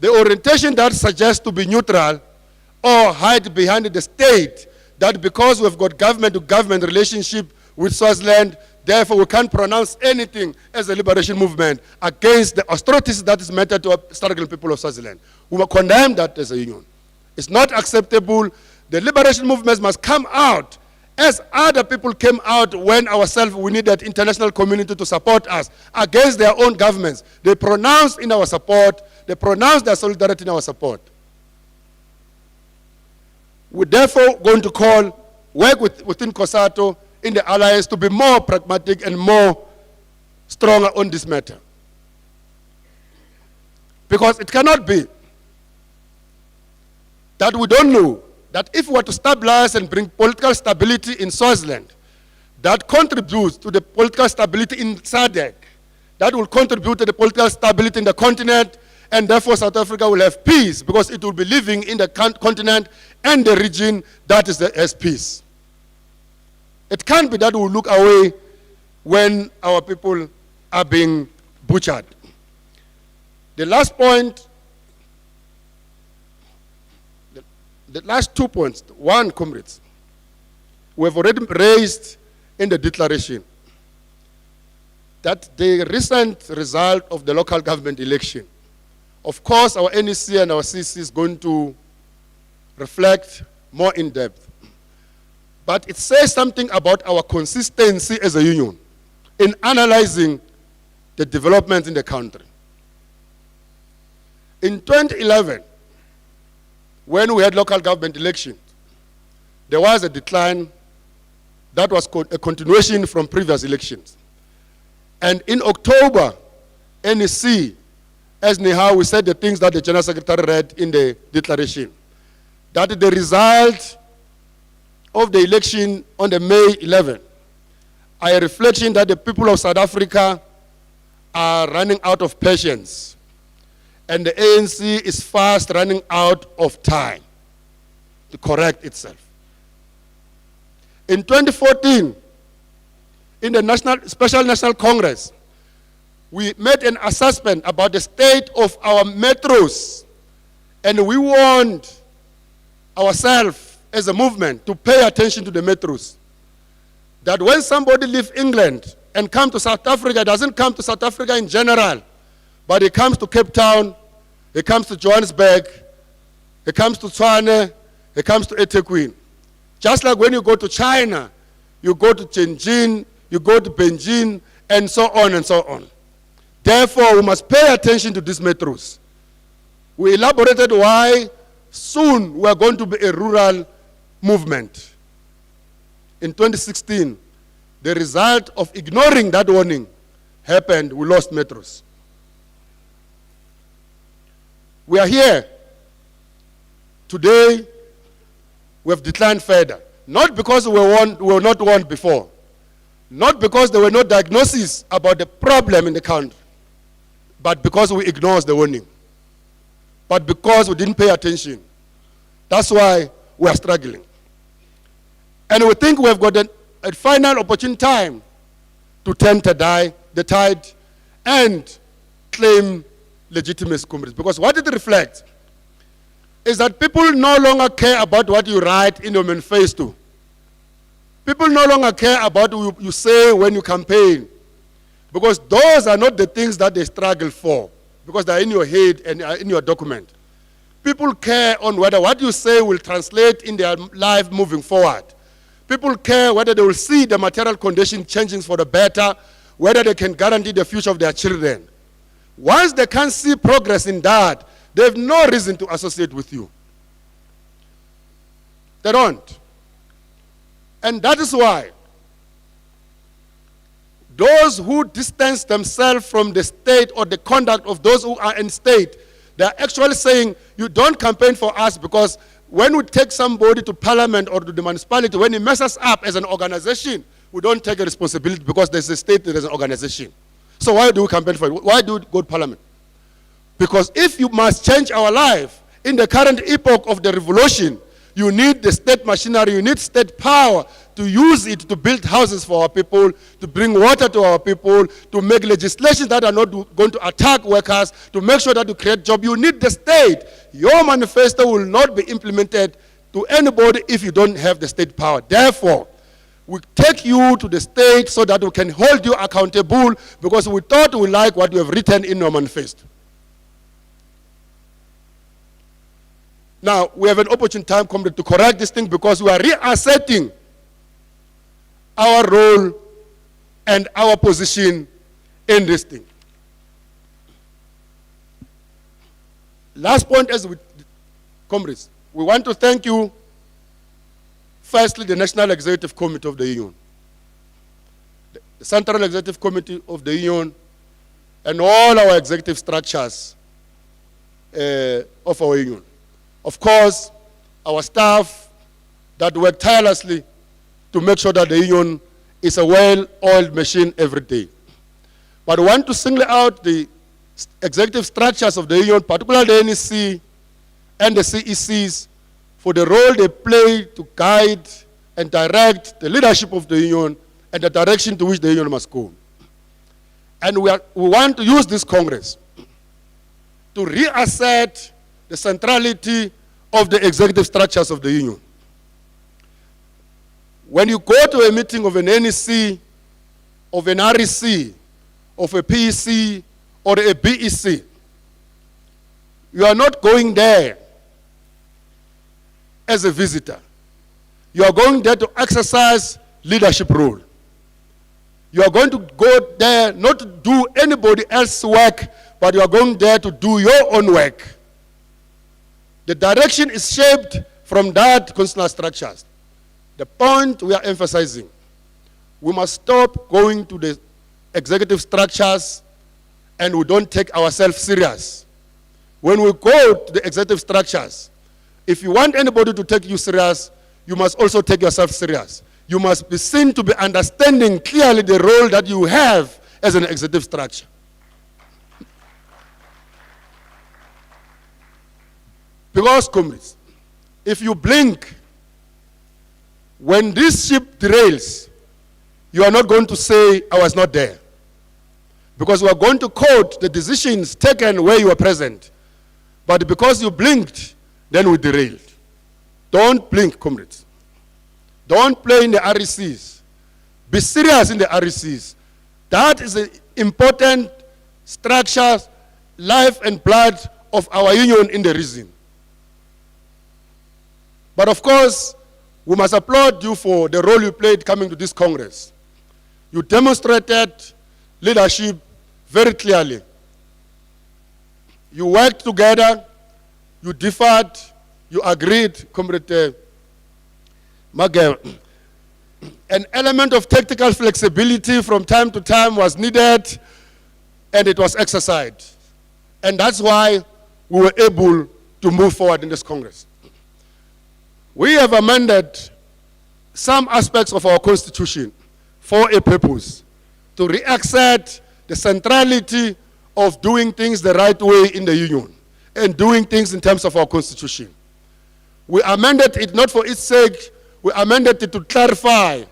The orientation that suggests to be neutral or hide behind the state, that because we've got government-to-government relationship with Swaziland, therefore we can't pronounce anything as a liberation movement against the austerities that is meted to struggling people of Swaziland. We will condemn that as a union. It's not acceptable. The liberation movements must come out as other people came out when we needed international community to support us against their own governments. They pronounced in our support, they pronounced their solidarity in our support. We're therefore going to work within COSATU in the alliance to be more pragmatic and more stronger on this matter. Because it cannot be that we don't know that if we were to stabilize and bring political stability in Swaziland, that contributes to the political stability in SADC, that will contribute to the political stability in the continent, and therefore South Africa will have peace because it will be living in the continent and the region that has peace. It can't be that we look away when our people are being butchered. The last point, the last 2 points. One, comrades, we have already raised in the declaration that the recent result of the local government election, of course, our NEC and our CC is going to reflect more in depth. But it says something about our consistency as a union in analyzing the developments in the country. In 2011, when we had local government elections, there was a decline that was a continuation from previous elections. And in October, NEC, as Nihao, we said the things that the General Secretary read in the declaration, that the result of the election on the May 11 are a reflection that the people of South Africa are running out of patience, and the ANC is fast running out of time to correct itself. In 2014, in the Special National Congress, we made an assessment about the state of our metros, and we warned ourselves as a movement to pay attention to the metros. That when somebody leaves England and comes to South Africa, doesn't come to South Africa in general, but he comes to Cape Town, he comes to Johannesburg, he comes to Tshwane, he comes to eThekwini. Just like when you go to China, you go to Tianjin, you go to Beijing, and so on and so on. Therefore, we must pay attention to these metros. We elaborated why soon we are going to be a rural movement. In 2016, the result of ignoring that warning happened, we lost metros. We are here. Today, we have declined further. Not because we were not warned before. Not because there were no diagnoses about the problem in the country. But because we ignored the warning. But because we didn't pay attention. That's why we are struggling. And we think we have got a final opportune time to turn the tide and claim legitimacy, comrades. Because what it reflects is that people no longer care about what you write in your manifesto. People no longer care about what you say when you campaign. Because those are not the things that they struggle for. Because they are in your head and are in your document. People care on whether what you say will translate in their life moving forward. People care whether they will see the material condition changing for the better, whether they can guarantee the future of their children. Once they can't see progress in that, they have no reason to associate with you. They don't. And that is why those who distance themselves from the state or the conduct of those who are in state, they are actually saying, you don't campaign for us because when we take somebody to parliament or to the municipality, when he messes up as an organization, we don't take a responsibility because there's a state, there's an organization. So why do we campaign for it? Why do we go to parliament? Because if you must change our life in the current epoch of the revolution, you need the state machinery, you need state power to use it to build houses for our people, to bring water to our people, to make legislation that are not going to attack workers, to make sure that you create jobs. You need the state. Your manifesto will not be implemented to anybody if you don't have the state power. Therefore, we take you to the state so that we can hold you accountable because we thought we like what you have written in your manifesto. Now, we have an opportune time to correct this thing because we are reasserting our role and our position in this thing. Last point, as we, comrades, we want to thank you, firstly, the National Executive Committee of the Union, the Central Executive Committee of the Union, and all our executive structures of our union. Of course, our staff that work tirelessly to make sure that the union is a well-oiled machine every day. But I want to single out the executive structures of the union, particularly the NEC and the CECs, for the role they play to guide and direct the leadership of the union and the direction to which the union must go. And we want to use this Congress to reassert the centrality of the executive structures of the union. When you go to a meeting of an NEC, of an REC, of a PEC, or a BEC, you are not going there as a visitor. You are going there to exercise leadership role. You are going to go there not to do anybody else's work, but you are going there to do your own work. The direction is shaped from that constitutional structures. The point we are emphasizing, we must stop going to the executive structures and we don't take ourselves serious. When we go to the executive structures, if you want anybody to take you serious, you must also take yourself serious. You must be seen to be understanding clearly the role that you have as an executive structure. Because, comrades, if you blink, when this ship derails, you are not going to say, I was not there. Because we are going to quote the decisions taken where you were present. But because you blinked, then we derailed. Don't blink, comrades. Don't play in the RECs. Be serious in the RECs. That is an important structure, life and blood of our union in the region. But of course, we must applaud you for the role you played coming to this Congress. You demonstrated leadership very clearly. You worked together, you differed, you agreed, Comrade Magel. An element of tactical flexibility from time to time was needed, and it was exercised. And that's why we were able to move forward in this Congress. We have amended some aspects of our Constitution for a purpose, to reassert the centrality of doing things the right way in the union and doing things in terms of our Constitution. We amended it not for its sake, we amended it to clarify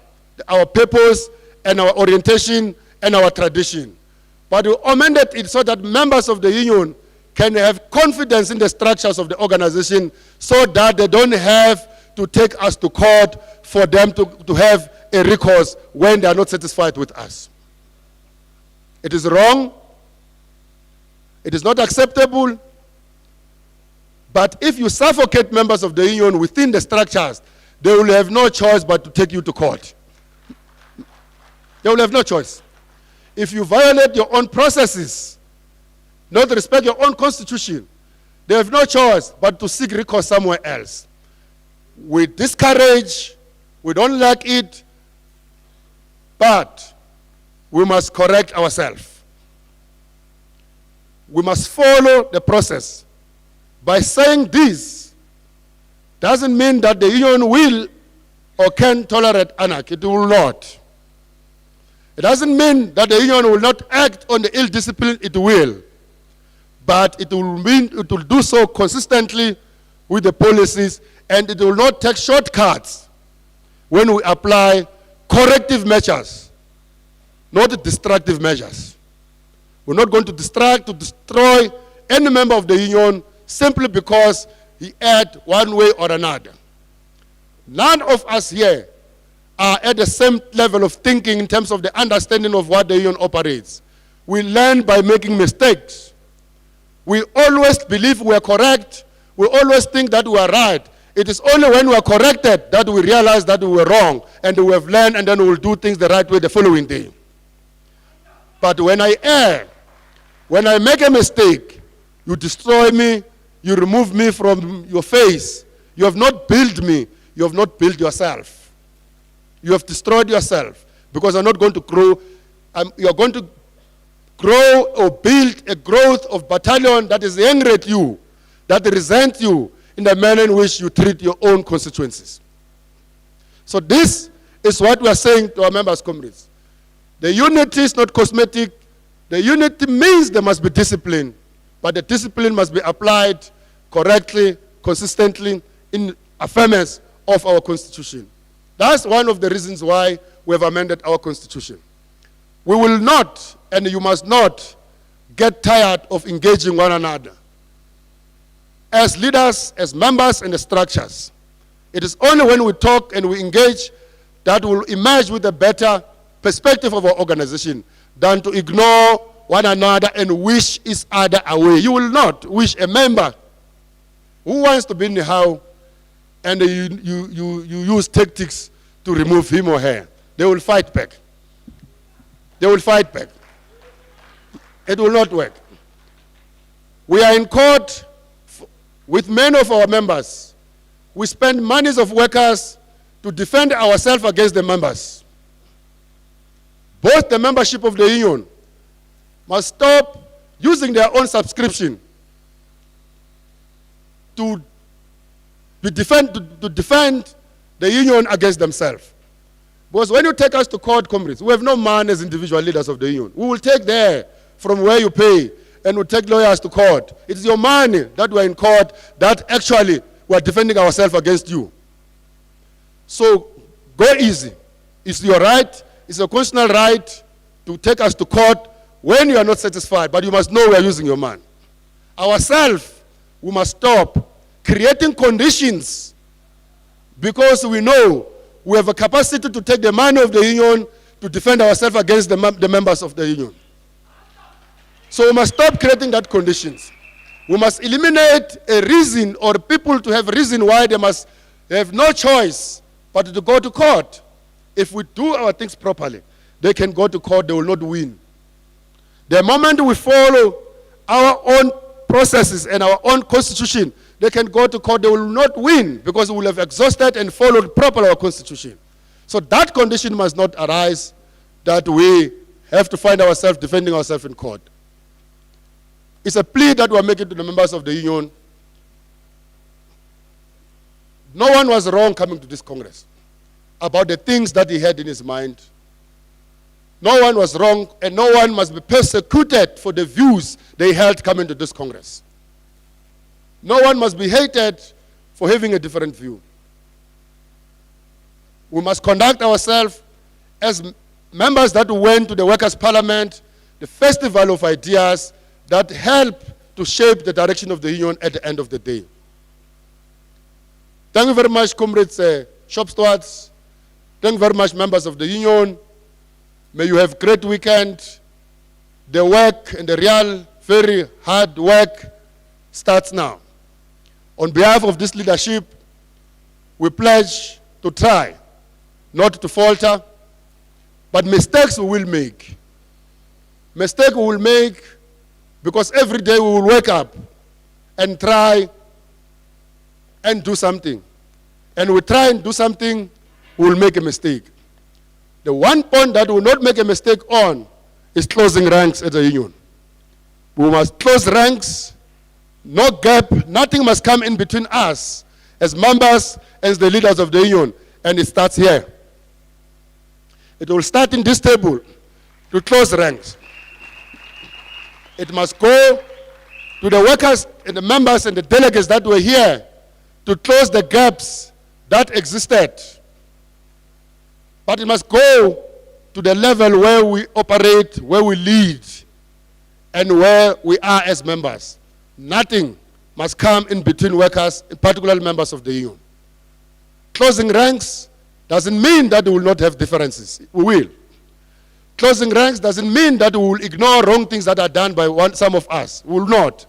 our purpose and our orientation and our tradition. But we amended it so that members of the union can have confidence in the structures of the organization so that they don't have to take us to court for them to have a recourse when they are not satisfied with us. It is wrong. It is not acceptable. But if you suffocate members of the union within the structures, they will have no choice but to take you to court. They will have no choice. If you violate your own processes, not respect your own constitution, they have no choice but to seek recourse somewhere else. We discourage, we don't like it, but we must correct ourselves. We must follow the process. By saying this, doesn't mean that the union will or can tolerate anarchy. It will not. It doesn't mean that the union will not act on the ill discipline. It will. But it will mean it will do so consistently with the policies, and it will not take shortcuts when we apply corrective measures, not destructive measures. We're not going to destroy any member of the union simply because he acted one way or another. None of us here are at the same level of thinking in terms of the understanding of what the union operates. We learn by making mistakes. We always believe we are correct. We always think that we are right. It is only when we are corrected that we realize that we were wrong, and we have learned, and then we will do things the right way the following day. But when I err, when I make a mistake, you destroy me, you remove me from your face. You have not built me, you have not built yourself. You have destroyed yourself, because you're not going to grow. You're going to grow or build a growth of battalion that is angry at you, that resent you in the manner in which you treat your own constituencies. So this is what we are saying to our members, comrades. The unity is not cosmetic. The unity means there must be discipline, but the discipline must be applied correctly, consistently, in affirmance of our Constitution. That's one of the reasons why we have amended our constitution. We will not, and you must not, get tired of engaging one another. As leaders, as members, and as structures. It is only when we talk and we engage that we'll emerge with a better perspective of our organization than to ignore one another and wish each other away. You will not wish a member who wants to be in the house and you use tactics to remove him or her. They will fight back. They will fight back. It will not work. We are in court with many of our members. We spend monies of workers to defend ourselves against the members. Both the membership of the union must stop using their own subscription to defend the union against themselves. Because when you take us to court, comrades, we have no man as individual leaders of the union. We will take there from where you pay and we'll take lawyers to court. It is your money that we're in court that actually we're defending ourselves against you. So go easy. It's your right, it's a constitutional right to take us to court when you are not satisfied, but you must know we are using your man. Ourselves, we must stop creating conditions because we know we have a capacity to take the money of the union to defend ourselves against the members of the union. So we must stop creating that conditions. We must eliminate a reason or people to have reason why they must have no choice but to go to court. If we do our things properly, they can go to court, they will not win. The moment we follow our own processes and our own constitution, they can go to court, they will not win because we will have exhausted and followed properly our constitution. So that condition must not arise that we have to find ourselves defending ourselves in court. It's a plea that we are making to the members of the union. No one was wrong coming to this Congress about the things that he had in his mind. No one was wrong, and no one must be persecuted for the views they held coming to this Congress. No one must be hated for having a different view. We must conduct ourselves as members that went to the Workers' Parliament, the festival of ideas that help to shape the direction of the union at the end of the day. Thank you very much, comrades, shop stewards. Thank you very much, members of the union. May you have a great weekend. The work and the real, very hard work starts now. On behalf of this leadership, we pledge to try, not to falter, but mistakes we will make. Mistakes we will make because every day we will wake up and try and do something. And we try and do something, we will make a mistake. The one point that we will not make a mistake on is closing ranks at the union. We must close ranks, no gap, nothing must come in between us as members, as the leaders of the union, and it starts here. It will start in this table to close ranks. It must go to the workers and the members and the delegates that were here to close the gaps that existed. But it must go to the level where we operate, where we lead, and where we are as members. Nothing must come in between workers, in particular members of the union. Closing ranks doesn't mean that we will not have differences. We will. Closing ranks doesn't mean that we will ignore wrong things that are done by some of us. We will not.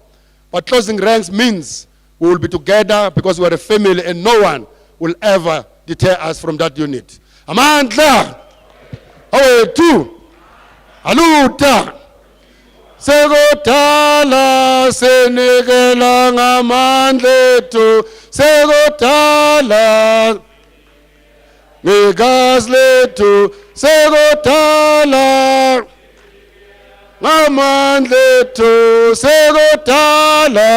But closing ranks means we will be together because we are a family and no one will ever deter us from that unit. Amandla! Awethu! Aluta! Sekotala senekela ngamandla ethu sekotala ngegazi lethu sekotala ngamandla ethu sekotala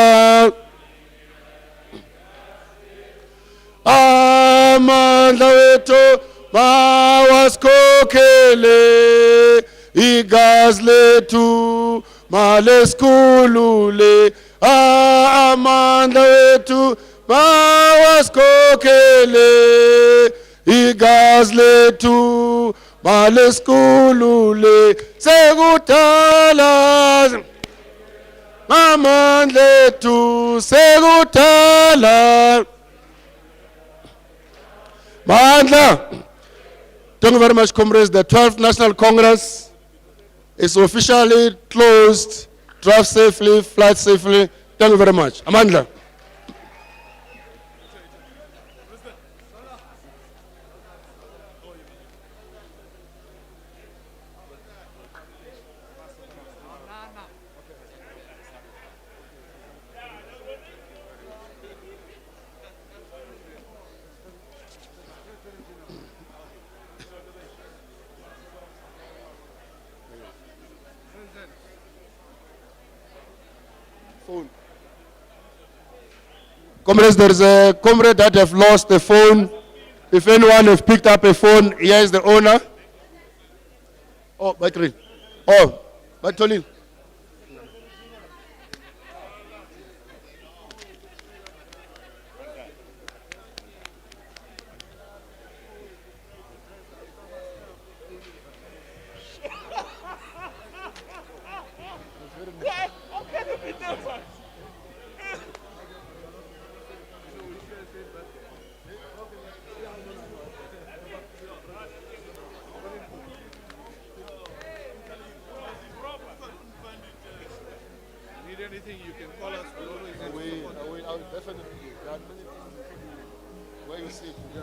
amandla wethu mawasikhokhele igazi lethu malesikhulule amandla wethu mawasikhokhele igazi lethu malesikhulule sekudala ngamandla ethu sekudala mandla. Thank you very much, comrades. The 12th National Congress is officially closed. Drive safely, flight safely. Thank you very much. Amandla. Phone. Comrades, there is a comrade that have lost the phone. If anyone have picked up a phone, here is the owner. Oh, battery. Oh, battery. Need anything, you can call us. I'll definitely do. There are many things we can do. Where you sit. I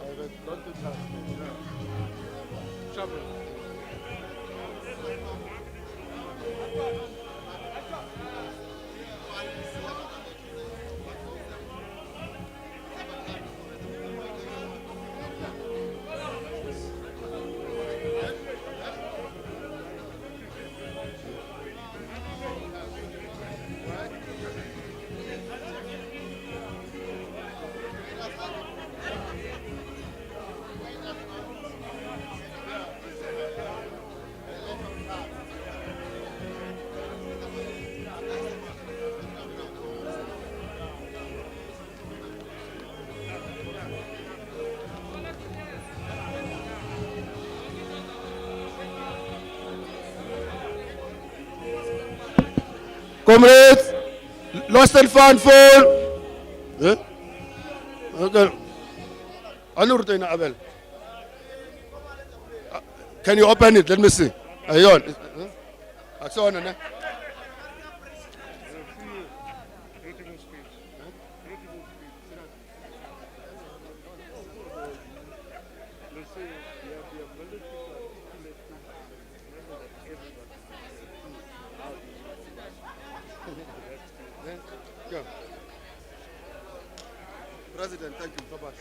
have a lot to task. Trouble. Comrades, lost and found phone. Eh? Okay. Anurtaina Abel. Can you open it? Let me see. Ayon. Axon, ne? Go. President, thank you. Bye-bye.